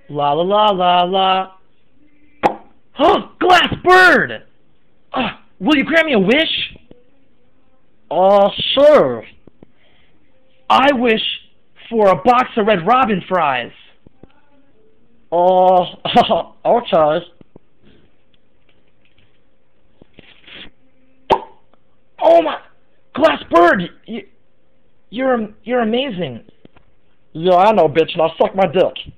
La la la la la. Oh, glass bird! Will you grant me a wish? Sure. I wish for a box of Red Robin fries. Okay. Oh my, glass bird! You're amazing. Yeah, I know, bitch. Now suck my dick.